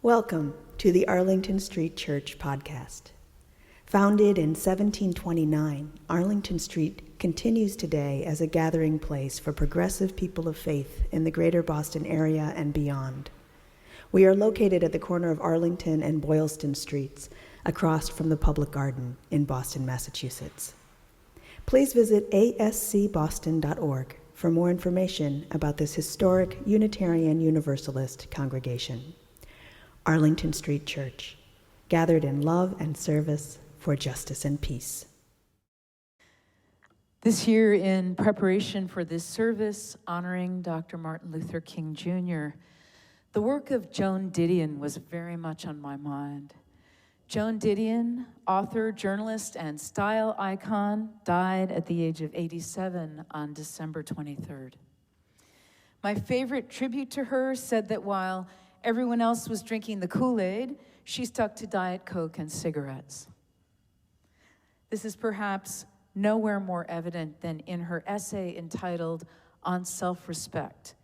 Welcome to the Arlington Street Church podcast. Founded in 1729, Arlington Street continues today as a gathering place for progressive people of faith in the greater Boston area and beyond. We are located at the corner of Arlington and Boylston Streets, across from the Public Garden in Boston, Massachusetts. Please visit ascboston.org for more information about this historic Unitarian Universalist congregation. Arlington Street Church, gathered in love and service for justice and peace. This year, in preparation for this service honoring Dr. Martin Luther King Jr., the work of Joan Didion was very much on my mind. Joan Didion, author, journalist, and style icon, died at the age of 87 on December 23rd. My favorite tribute to her said that while everyone else was drinking the Kool-Aid, she stuck to Diet Coke and cigarettes. This is perhaps nowhere more evident than in her essay entitled On Self-Respect,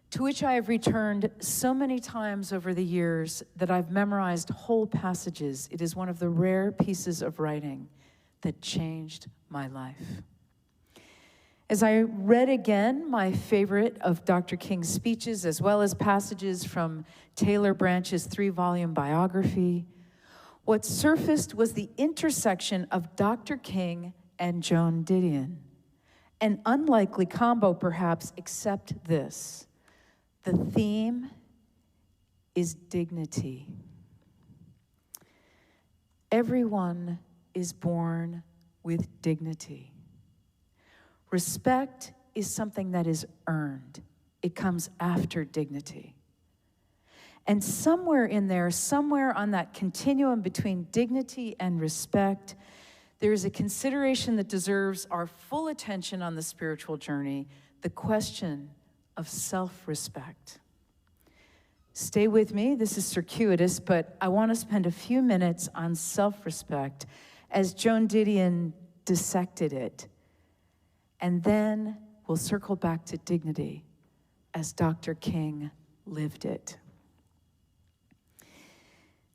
to which I have returned so many times over the years that I've memorized whole passages. It is one of the rare pieces of writing that changed my life. As I read again my favorite of Dr. King's speeches, as well as passages from Taylor Branch's 3-volume biography, what surfaced was the intersection of Dr. King and Joan Didion. An unlikely combo, perhaps, except this: the theme is dignity. Everyone is born with dignity. Respect is something that is earned. It comes after dignity. And somewhere in there, somewhere on that continuum between dignity and respect, there is a consideration that deserves our full attention on the spiritual journey: the question of self-respect. Stay with me, this is circuitous, but I want to spend a few minutes on self-respect as Joan Didion dissected it. And then we'll circle back to dignity as Dr. King lived it.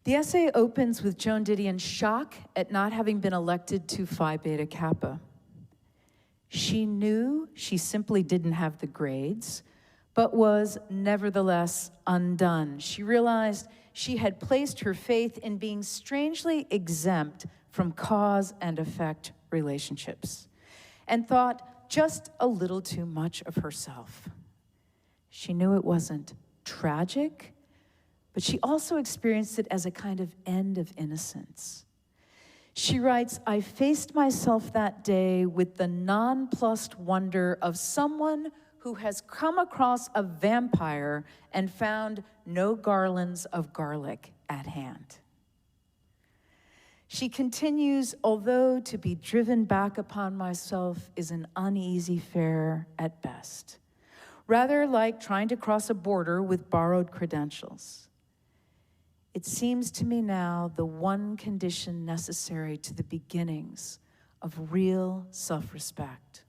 The essay opens with Joan Didion's shock at not having been elected to Phi Beta Kappa. She knew she simply didn't have the grades, but was nevertheless undone. She realized she had placed her faith in being strangely exempt from cause and effect relationships, and thought just a little too much of herself. She knew it wasn't tragic, but she also experienced it as a kind of end of innocence. She writes, "I faced myself that day with the nonplussed wonder of someone who has come across a vampire and found no garlands of garlic at hand." She continues, "Although to be driven back upon myself is an uneasy fare at best, rather like trying to cross a border with borrowed credentials. It seems to me now the one condition necessary to the beginnings of real self-respect."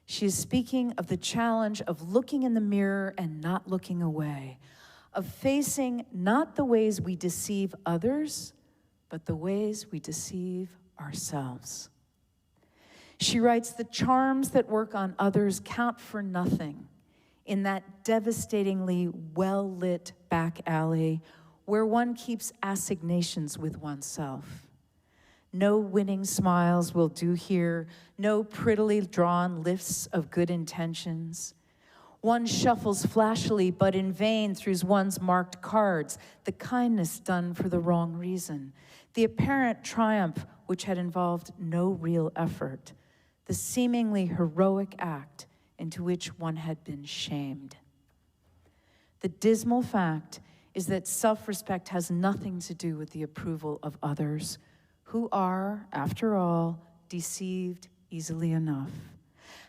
She is speaking of the challenge of looking in the mirror and not looking away, of facing not the ways we deceive others, but the ways we deceive ourselves. She writes, "The charms that work on others count for nothing in that devastatingly well-lit back alley where one keeps assignations with oneself. No winning smiles will do here, no prettily drawn lifts of good intentions. One shuffles flashily, but in vain through one's marked cards, the kindness done for the wrong reason, the apparent triumph which had involved no real effort, the seemingly heroic act into which one had been shamed. The dismal fact is that self-respect has nothing to do with the approval of others, who are, after all, deceived easily enough,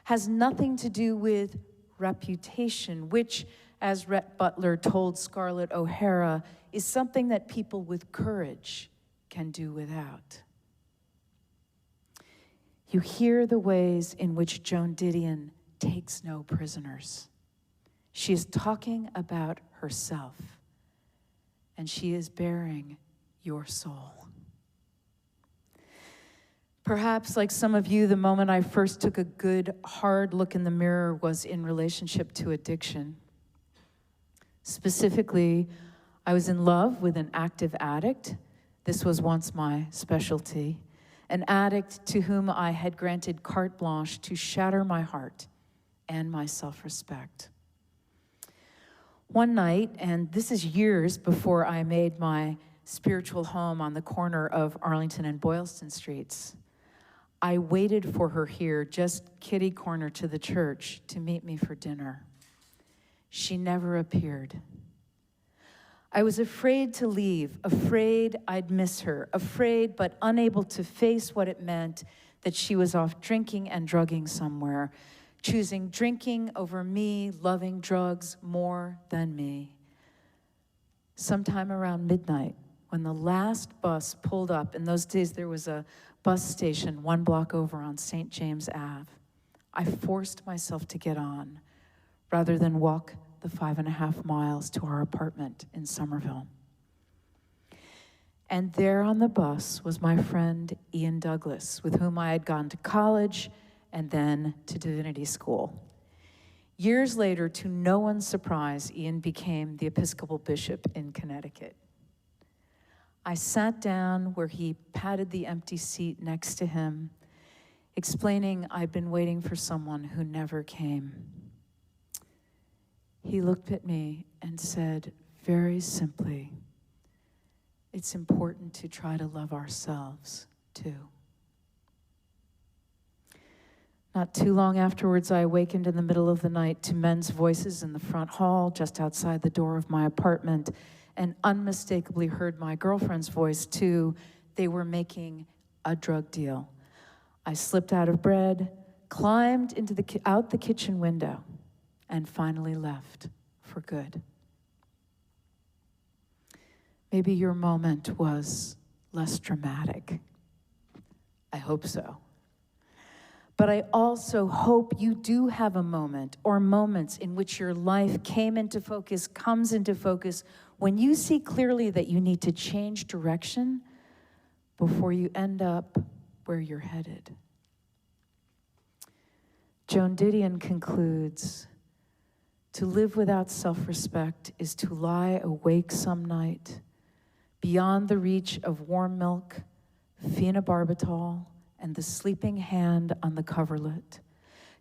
has nothing to do with reputation, which, as Rhett Butler told Scarlett O'Hara, is something that people with courage can do without. You hear the ways in which Joan Didion takes no prisoners. She is talking about herself. and she is bearing your soul. Perhaps, like some of you, the moment I first took a good, hard look in the mirror was in relationship to addiction. Specifically, I was in love with an active addict. This was once my specialty. An addict to whom I had granted carte blanche to shatter my heart and my self-respect. One night, and this is years before I made my spiritual home on the corner of Arlington and Boylston Streets, I waited for her here, just kitty corner to the church, to meet me for dinner. She never appeared. I was afraid to leave, afraid I'd miss her, afraid but unable to face what it meant that she was off drinking and drugging somewhere, choosing drinking over me, loving drugs more than me. Sometime around midnight, when the last bus pulled up, in those days there was a bus station 1 block over on St. James Ave, I forced myself to get on rather than walk the 5.5 miles to our apartment in Somerville. And there on the bus was my friend Ian Douglas, with whom I had gone to college and then to divinity school. Years later, to no one's surprise, Ian became the Episcopal bishop in Connecticut. I sat down where he patted the empty seat next to him, explaining I'd been waiting for someone who never came. He looked at me and said very simply, "It's important to try to love ourselves too." Not too long afterwards, I awakened in the middle of the night to men's voices in the front hall just outside the door of my apartment, and unmistakably heard my girlfriend's voice too. They were making a drug deal. I slipped out of bed, climbed out the kitchen window, and finally left for good. Maybe your moment was less dramatic. I hope so. But I also hope you do have a moment or moments in which your life comes into focus, when you see clearly that you need to change direction before you end up where you're headed. Joan Didion concludes, "To live without self-respect is to lie awake some night, beyond the reach of warm milk, phenobarbital, and the sleeping hand on the coverlet,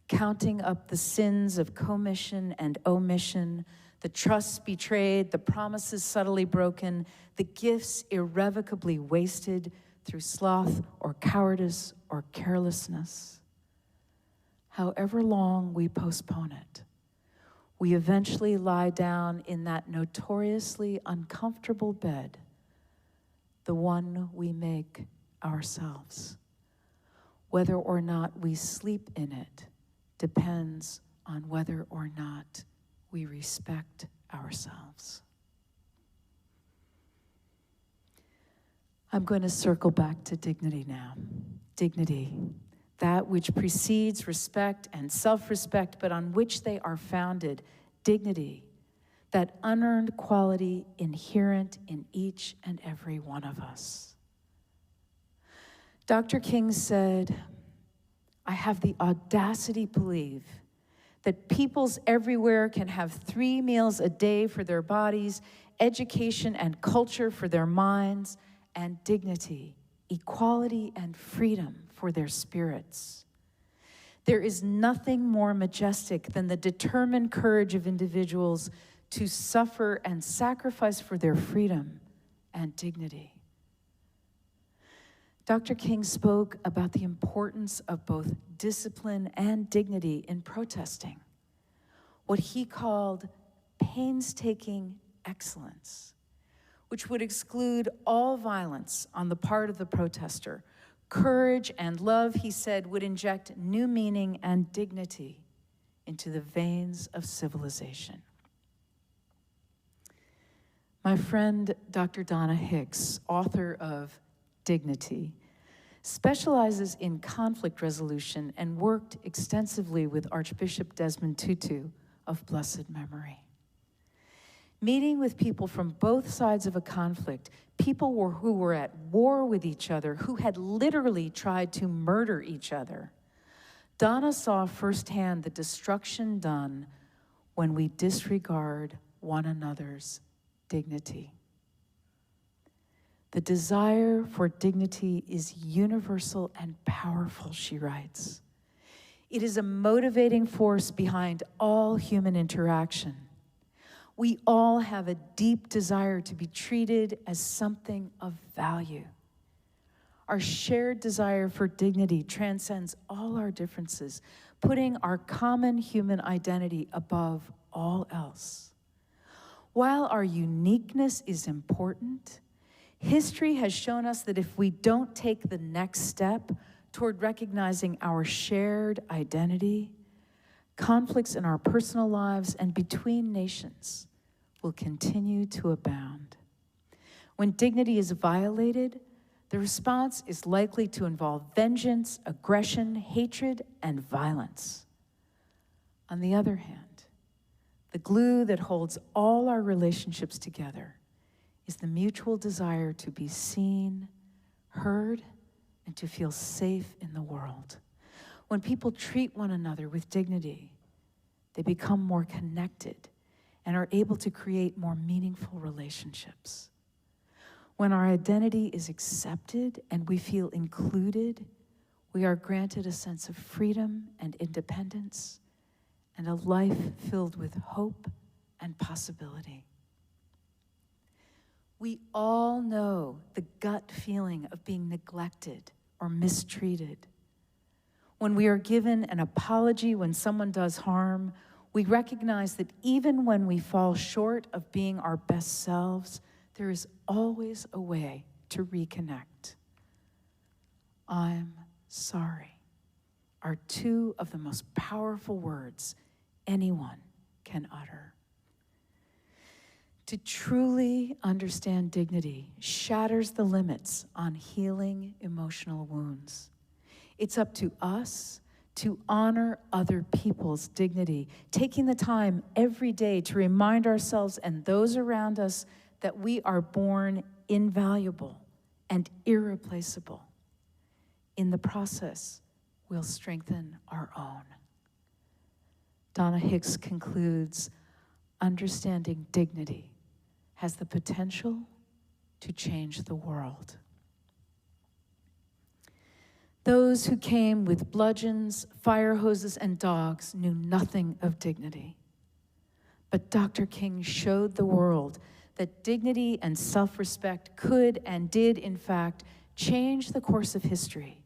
counting up the sins of commission and omission, the trusts betrayed, the promises subtly broken, the gifts irrevocably wasted through sloth or cowardice or carelessness. However long we postpone it, we eventually lie down in that notoriously uncomfortable bed, the one we make ourselves. Whether or not we sleep in it depends on whether or not we respect ourselves." I'm going to circle back to dignity now. Dignity, that which precedes respect and self-respect, but on which they are founded. Dignity, that unearned quality inherent in each and every one of us. Dr. King said, "I have the audacity to believe that peoples everywhere can have 3 meals a day for their bodies, education and culture for their minds, and dignity, equality, and freedom for their spirits. There is nothing more majestic than the determined courage of individuals to suffer and sacrifice for their freedom and dignity." Dr. King spoke about the importance of both discipline and dignity in protesting, what he called painstaking excellence, which would exclude all violence on the part of the protester. Courage and love, he said, would inject new meaning and dignity into the veins of civilization. My friend, Dr. Donna Hicks, author of Dignity, specializes in conflict resolution and worked extensively with Archbishop Desmond Tutu of blessed memory. meeting with people from both sides of a conflict, people who were at war with each other, who had literally tried to murder each other. Donna saw firsthand the destruction done when we disregard one another's dignity. The desire for dignity is universal and powerful, she writes. It is a motivating force behind all human interaction. We all have a deep desire to be treated as something of value. Our shared desire for dignity transcends all our differences, putting our common human identity above all else. While our uniqueness is important, history has shown us that if we don't take the next step toward recognizing our shared identity, conflicts in our personal lives and between nations will continue to abound. When dignity is violated, the response is likely to involve vengeance, aggression, hatred, and violence. On the other hand, the glue that holds all our relationships together is the mutual desire to be seen, heard, and to feel safe in the world. When people treat one another with dignity, they become more connected and are able to create more meaningful relationships. When our identity is accepted and we feel included, we are granted a sense of freedom and independence and a life filled with hope and possibility. We all know the gut feeling of being neglected or mistreated. When we are given an apology when someone does harm, we recognize that even when we fall short of being our best selves, there is always a way to reconnect. I'm sorry are two of the most powerful words anyone can utter. To truly understand dignity shatters the limits on healing emotional wounds. It's up to us to honor other people's dignity, taking the time every day to remind ourselves and those around us that we are born invaluable and irreplaceable. In the process, we'll strengthen our own. Donna Hicks concludes, understanding dignity has the potential to change the world. Those who came with bludgeons, fire hoses, and dogs knew nothing of dignity. But Dr. King showed the world that dignity and self-respect could and did, in fact, change the course of history,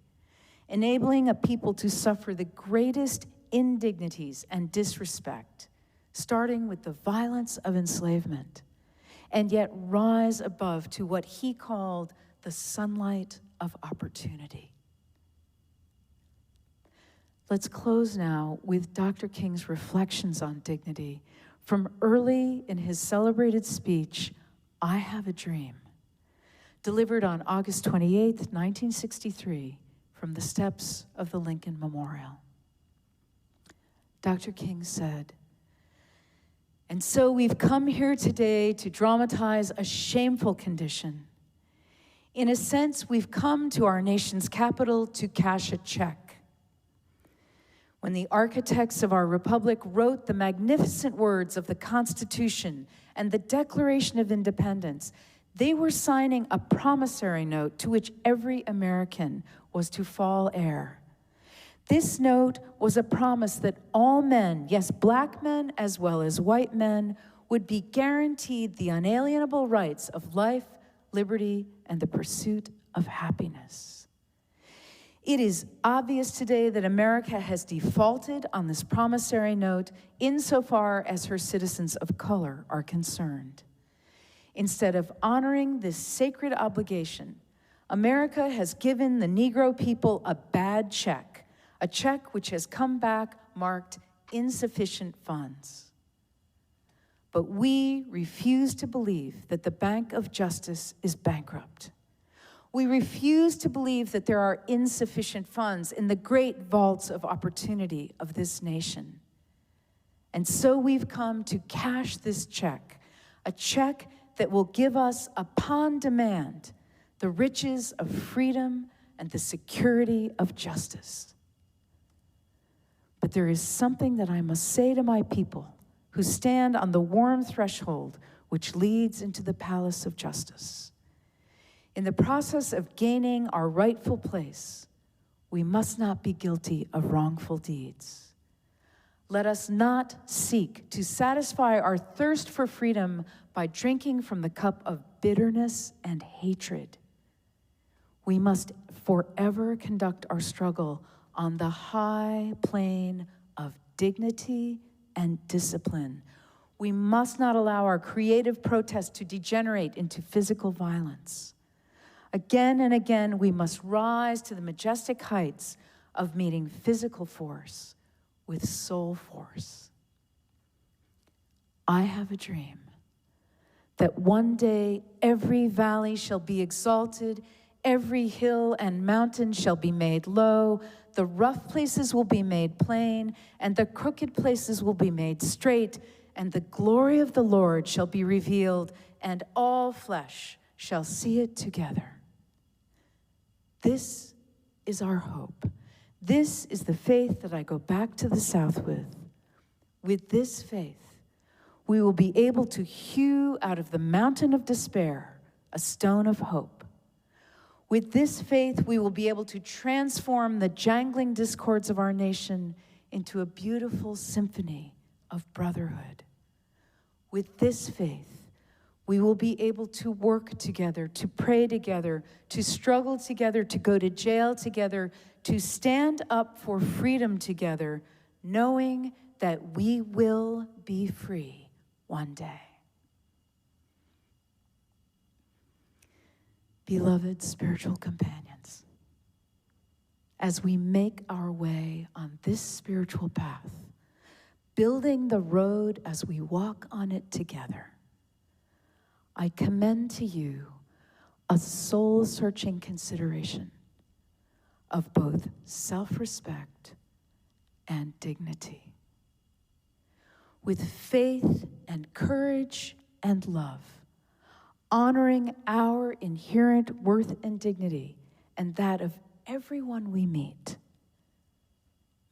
enabling a people to suffer the greatest indignities and disrespect, starting with the violence of enslavement, and yet rise above to what he called the sunlight of opportunity. Let's close now with Dr. King's reflections on dignity from early in his celebrated speech, I Have a Dream, delivered on August 28, 1963, from the steps of the Lincoln Memorial. Dr. King said, "And so we've come here today to dramatize a shameful condition. In a sense, we've come to our nation's capital to cash a check. When the architects of our republic wrote the magnificent words of the Constitution and the Declaration of Independence, they were signing a promissory note to which every American was to fall heir. This note was a promise that all men, yes, black men as well as white men, would be guaranteed the unalienable rights of life, liberty, and the pursuit of happiness. It is obvious today that America has defaulted on this promissory note insofar as her citizens of color are concerned. Instead of honoring this sacred obligation, America has given the Negro people a bad check, a check which has come back marked insufficient funds. But we refuse to believe that the Bank of Justice is bankrupt. We refuse to believe that there are insufficient funds in the great vaults of opportunity of this nation. And so we've come to cash this check, a check that will give us, upon demand, the riches of freedom and the security of justice. But there is something that I must say to my people who stand on the warm threshold which leads into the palace of justice. In the process of gaining our rightful place, we must not be guilty of wrongful deeds. Let us not seek to satisfy our thirst for freedom by drinking from the cup of bitterness and hatred. We must forever conduct our struggle on the high plane of dignity and discipline. We must not allow our creative protest to degenerate into physical violence. Again and again, we must rise to the majestic heights of meeting physical force with soul force. I have a dream that one day every valley shall be exalted, every hill and mountain shall be made low, the rough places will be made plain, and the crooked places will be made straight, and the glory of the Lord shall be revealed, and all flesh shall see it together. This is our hope. This is the faith that I go back to the South with. With this faith, we will be able to hew out of the mountain of despair a stone of hope. With this faith, we will be able to transform the jangling discords of our nation into a beautiful symphony of brotherhood. With this faith, we will be able to work together, to pray together, to struggle together, to go to jail together, to stand up for freedom together, knowing that we will be free one day. Beloved spiritual companions, as we make our way on this spiritual path, building the road as we walk on it together, I commend to you a soul-searching consideration of both self-respect and dignity. With faith and courage and love, honoring our inherent worth and dignity and that of everyone we meet,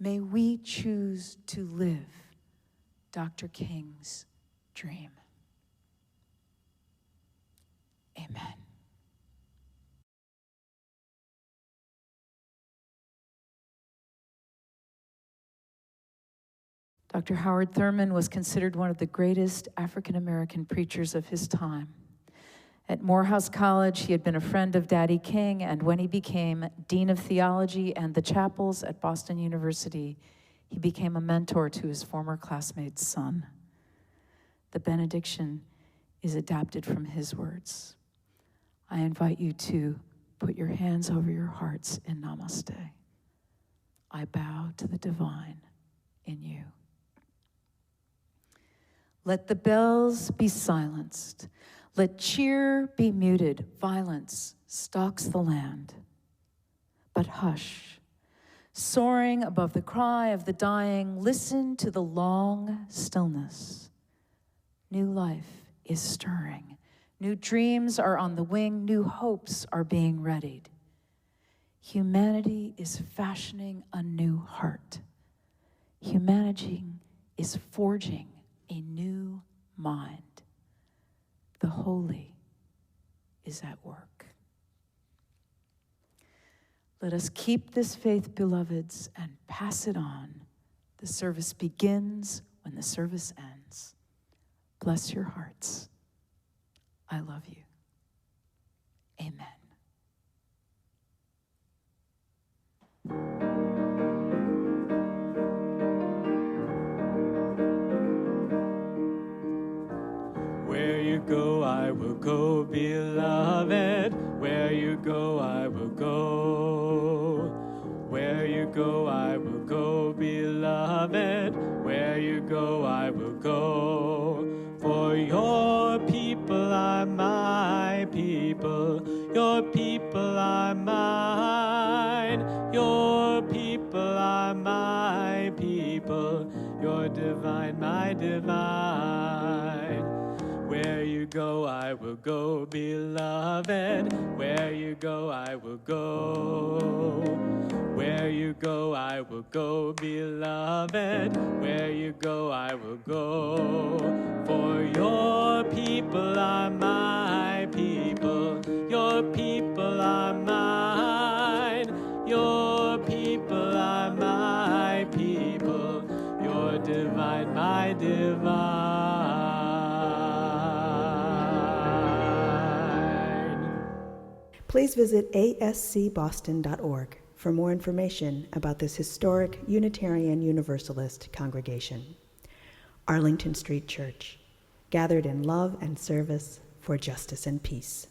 may we choose to live Dr. King's dream. Amen. Dr. Howard Thurman was considered one of the greatest African-American preachers of his time. At Morehouse College, he had been a friend of Daddy King, and when he became Dean of Theology and the Chapels at Boston University, he became a mentor to his former classmate's son. The benediction is adapted from his words. I invite you to put your hands over your hearts in namaste. I bow to the divine in you. Let the bells be silenced. Let cheer be muted. Violence stalks the land. But hush, soaring above the cry of the dying, listen to the long stillness. New life is stirring. New dreams are on the wing. New hopes are being readied. Humanity is fashioning a new heart. Humanity is forging a new mind. The holy is at work. Let us keep this faith, beloveds, and pass it on. The service begins when the service ends. Bless your hearts. I love you. Amen. Where you go, I will go, beloved. Where you go, I will go. Where you go, I will go, beloved. Where you go, I will go. For your people are my people. Your people are mine. Your people are my people. Your divine, my divine. Where go, I will go, beloved. Where you go, I will go. Where you go, I will go, beloved. Where you go, I will go. For your people are my people. Your people are mine. Your people are my people. Your divine, my divine. Please visit ascboston.org for more information about this historic Unitarian Universalist congregation. Arlington Street Church, gathered in love and service for justice and peace.